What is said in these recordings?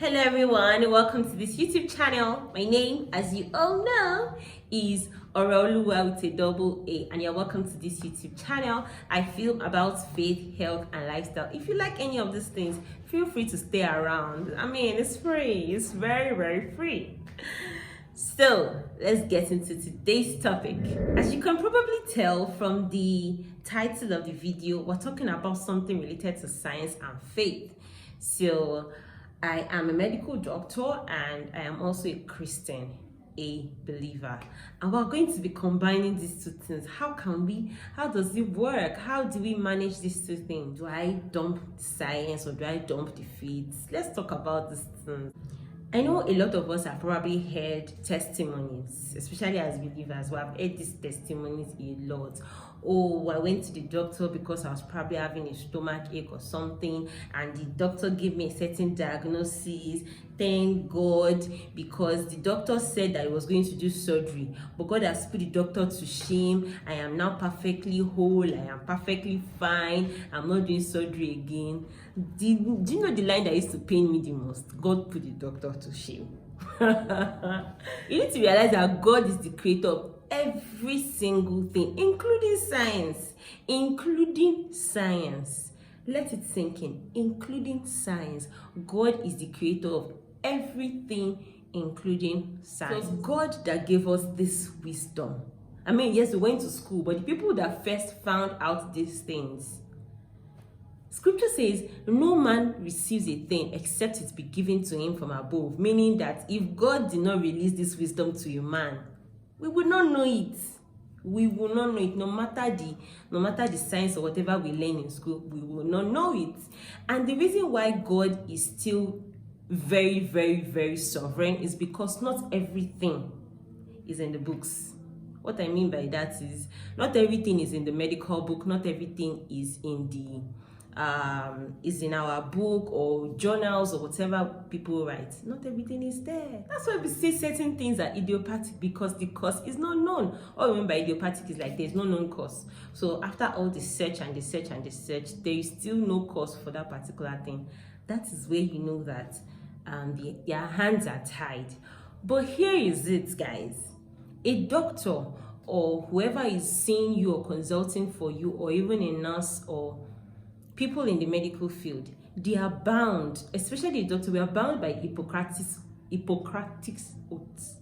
Hello everyone, welcome to this YouTube channel. My name, as you all know, is Oreoluwaa with a double A, and you're welcome to this YouTube channel. I film about faith, health, and lifestyle. If you like any of these things, feel free to stay around. I mean, it's free. It's very, very free. So let's get into today's topic. As you can probably tell from the title of the video, we're talking about something related to science and faith. So I am a medical doctor and I am also a Christian, a believer. And we're going to be combining these two things. How does it work? How do we manage these two things? Do I dump science or do I dump the faith? Let's talk about these things. I know a lot of us have probably heard testimonies, especially as believers. We have heard these testimonies a lot. Oh, I went to the doctor because I was probably having a stomach ache or something, and the doctor gave me a certain diagnosis. Thank God, because the doctor said that I was going to do surgery, but God has put the doctor to shame. I am now perfectly whole. I am perfectly fine. I'm not doing surgery again. Do you know the line that used to pain me the most? God put the doctor to shame. You need to realize that God is the creator of every single thing, including science. Let it sink in. Including science. God is the creator of everything, including science. So God that gave us this wisdom. I mean, yes, we went to school, but the people that first found out these things, Scripture says, no man receives a thing except it be given to him from above. Meaning that if God did not release this wisdom to a man, we would not know it. We will not know it. No matter the science or whatever we learn in school, we will not know it. And the reason why God is still very, very, very sovereign is because not everything is in the books. What I mean by that is not everything is in the medical book. Not everything is in our book or journals or whatever people write. Not everything is there. That's why we say certain things are idiopathic, because the cause is not known. All I mean by idiopathic is like there's no known cause. So after all the search and the search and the search, there is still no cause for that particular thing. That is where you know that their hands are tied. But here is it, guys. A doctor or whoever is seeing you or consulting for you, or even a nurse or people in the medical field, they are bound, especially a doctor, we are bound by Hippocrates oaths.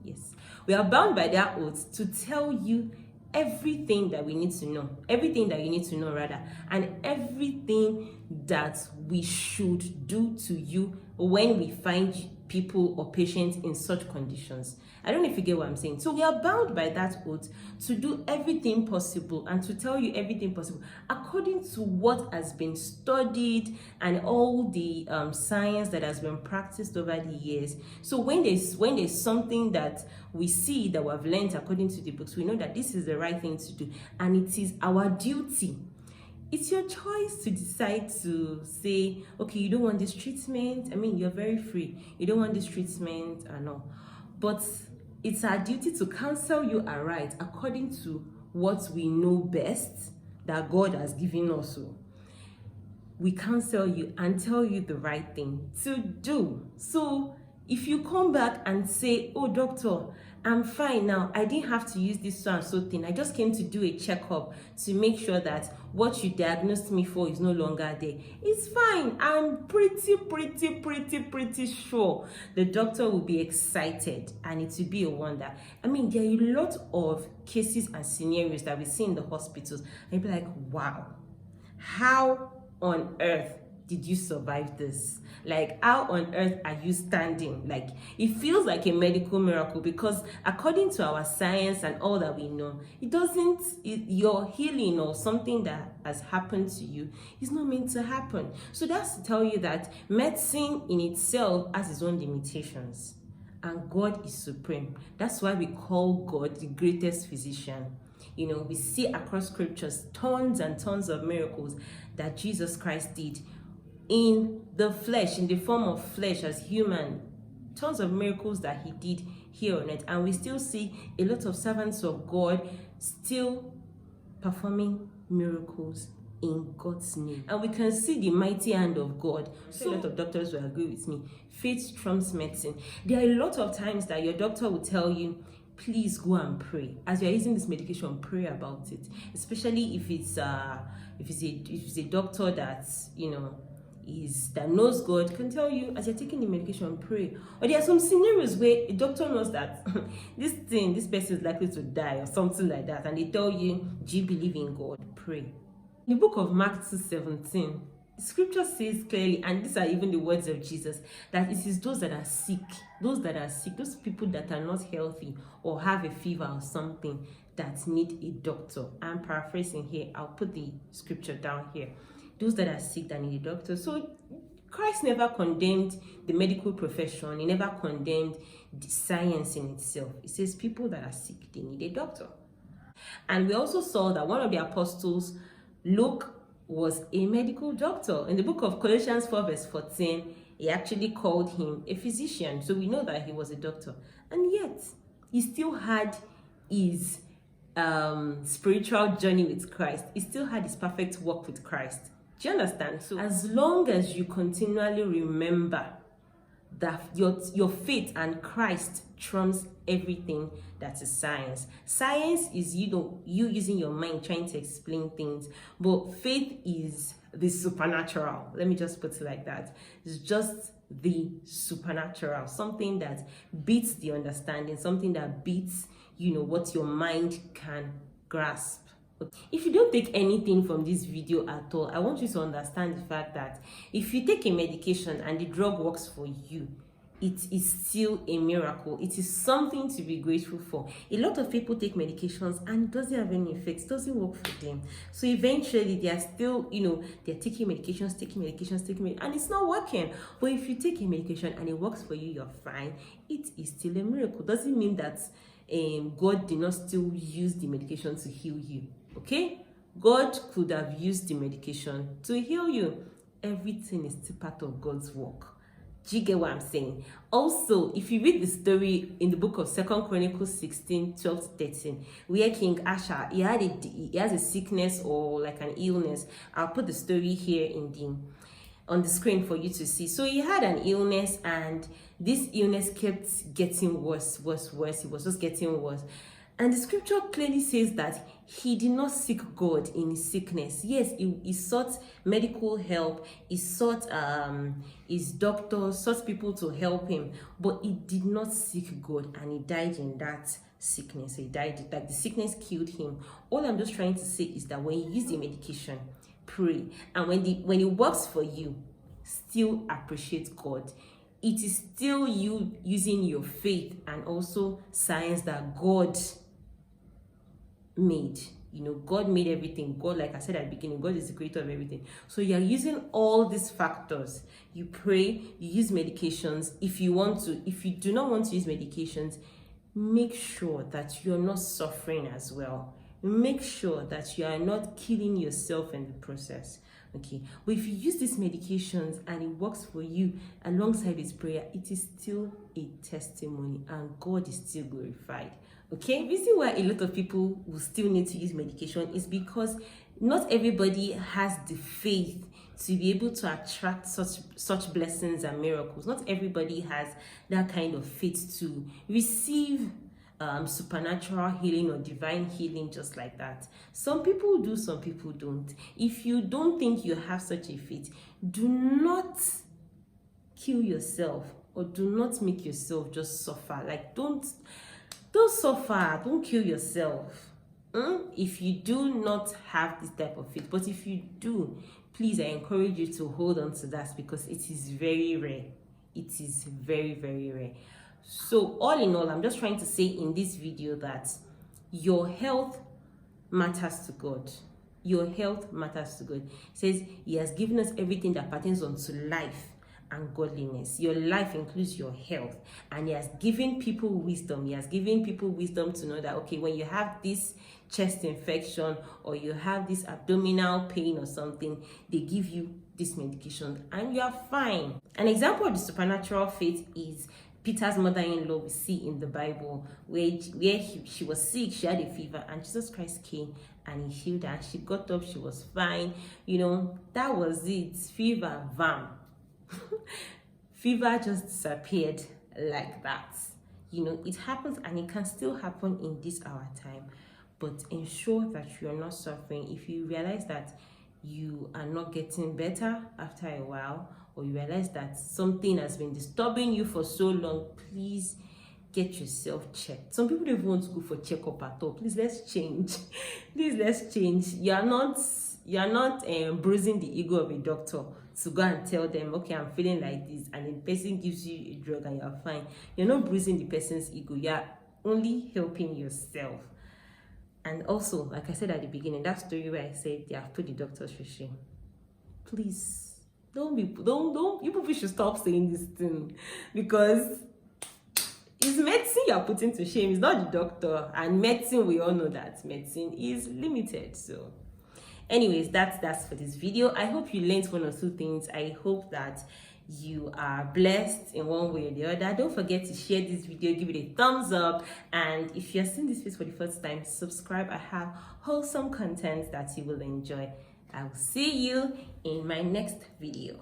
Yes. We are bound by their oaths to tell you everything that we need to know, everything that you need to know rather, and everything that we should do to you when we find people or patients in such conditions. I don't know if you get what I'm saying. So we are bound by that oath to do everything possible and to tell you everything possible according to what has been studied and all the science that has been practiced over the years. So when there's something that we see that we've learned according to the books, we know that this is the right thing to do, and it is our duty. It's your choice to decide to say, okay, you don't want this treatment. I mean, you're very free. You don't want this treatment, no. But it's our duty to counsel you aright according to what we know best that God has given us. So we counsel you and tell you the right thing to do. So if you come back and say, oh, doctor, I'm fine now, I didn't have to use this so and so thing, I just came to do a checkup to make sure that what you diagnosed me for is no longer there, it's fine. I'm pretty sure the doctor will be excited and it will be a wonder. I mean, there are a lot of cases and scenarios that we see in the hospitals, and you'll be like, wow, how on earth did you survive this? Like, how on earth are you standing? Like, it feels like a medical miracle, because according to our science and all that we know, your healing or something that has happened to you is not meant to happen. So that's to tell you that medicine in itself has its own limitations, and God is supreme. That's why we call God the greatest physician. You know, we see across scriptures tons and tons of miracles that Jesus Christ did in the flesh, in the form of flesh as human. Tons of miracles that he did here on earth, and we still see a lot of servants of God still performing miracles in God's name. And we can see the mighty hand of God. So a lot of doctors will agree with me. Faith trumps medicine. There are a lot of times that your doctor will tell you, please go and pray. As you're using this medication, pray about it. Especially if it's a doctor that, that knows God, can tell you as you're taking the medication, pray. Or there are some scenarios where a doctor knows that this person is likely to die or something like that, and they tell you, do you believe in God? Pray. In the book of Mark 2:17, scripture says clearly, and these are even the words of Jesus, that it is those that are sick, those people that are not healthy or have a fever or something that need a doctor. I'm paraphrasing here. I'll put the scripture down here. Those that are sick that need a doctor. So Christ never condemned the medical profession. He never condemned the science in itself. It says people that are sick, they need a doctor. And we also saw that one of the apostles, Luke, was a medical doctor. In the book of Colossians 4:14, he actually called him a physician. So we know that he was a doctor. And yet, he still had his spiritual journey with Christ. He still had his perfect walk with Christ. Do you understand? So as long as you continually remember that your faith and Christ trumps everything that is science. Science is you using your mind trying to explain things, but faith is the supernatural. Let me just put it like that. It's just the supernatural, something that beats the understanding, something that beats what your mind can grasp. If you don't take anything from this video at all, I want you to understand the fact that if you take a medication and the drug works for you, it is still a miracle. It is something to be grateful for. A lot of people take medications and it doesn't have any effects, doesn't work for them. So eventually they are still, they're taking medications, and it's not working. But if you take a medication and it works for you, you're fine. It is still a miracle. Doesn't mean that God did not still use the medication to heal you. Okay? God could have used the medication to heal you. Everything is still part of God's work. Do you get what I'm saying? Also, if you read the story in the book of 2 Chronicles 16:12-13, where King Asa, he has a sickness or like an illness. I'll put the story here on the screen for you to see. So he had an illness, and this illness kept getting worse. It was just getting worse. And the scripture clearly says that he did not seek God in his sickness. Yes, he sought medical help. He sought his doctors, sought people to help him. But he did not seek God, and he died in that sickness. He died, like the sickness killed him. All I'm just trying to say is that when you use the medication, pray. And when it works for you, still appreciate God. It is still you using your faith and also science that God made. God made everything. God, like I said at the beginning, God is the creator of everything. So you're using all these factors. You pray, you use medications. If you do not want to use medications, make sure that you're not suffering as well. Make sure that you are not killing yourself in the process. Okay, but if you use these medications and it works for you alongside this prayer, it is still a testimony and God is still glorified. Okay, the reason why a lot of people will still need to use medication is because not everybody has the faith to be able to attract such blessings and miracles. Not everybody has that kind of faith to receive supernatural healing or divine healing just like that. Some people do, some people don't. If you don't think you have such a faith, do not kill yourself or do not make yourself just suffer. Like don't suffer, don't kill yourself if you do not have this type of faith. But if you do, please, I encourage you to hold on to that because it is very rare. It is very, very rare. So all in all, I'm just trying to say in this video that your health matters to God. Your health matters to God. It says he has given us everything that pertains unto life and godliness. Your life includes your health, and he has given people wisdom. He has given people wisdom to know that, okay, when you have this chest infection or you have this abdominal pain or something, they give you this medication and you are fine. An example of the supernatural faith is Peter's mother-in-law we see in the Bible, where she was sick, she had a fever, and Jesus Christ came and he healed her, and she got up, she was fine. You know, that was it. Fever, vam. Fever just disappeared like that. You know, it happens, and it can still happen in this our time. But ensure that you are not suffering. If you realize that you are not getting better after a while, or you realize that something has been disturbing you for so long, please get yourself checked. Some people don't even want to go for checkup at all. Please, let's change. Please, let's change. You are not bruising the ego of a doctor to go and tell them, okay, I'm feeling like this, and the person gives you a drug and you're fine. You're not bruising the person's ego. You're only helping yourself. And also, like I said at the beginning, that story where I said they have put the doctors to shame. Please, you people should stop saying this thing, because it's medicine you're putting to shame. It's not the doctor, and medicine, we all know that medicine is limited. So anyways, that's for this video. I hope you learned one or two things. I hope that you are blessed in one way or the other. Don't forget to share this video, give it a thumbs up, and if you're seeing this video for the first time, subscribe. I have wholesome content that you will enjoy. I will see you in my next video.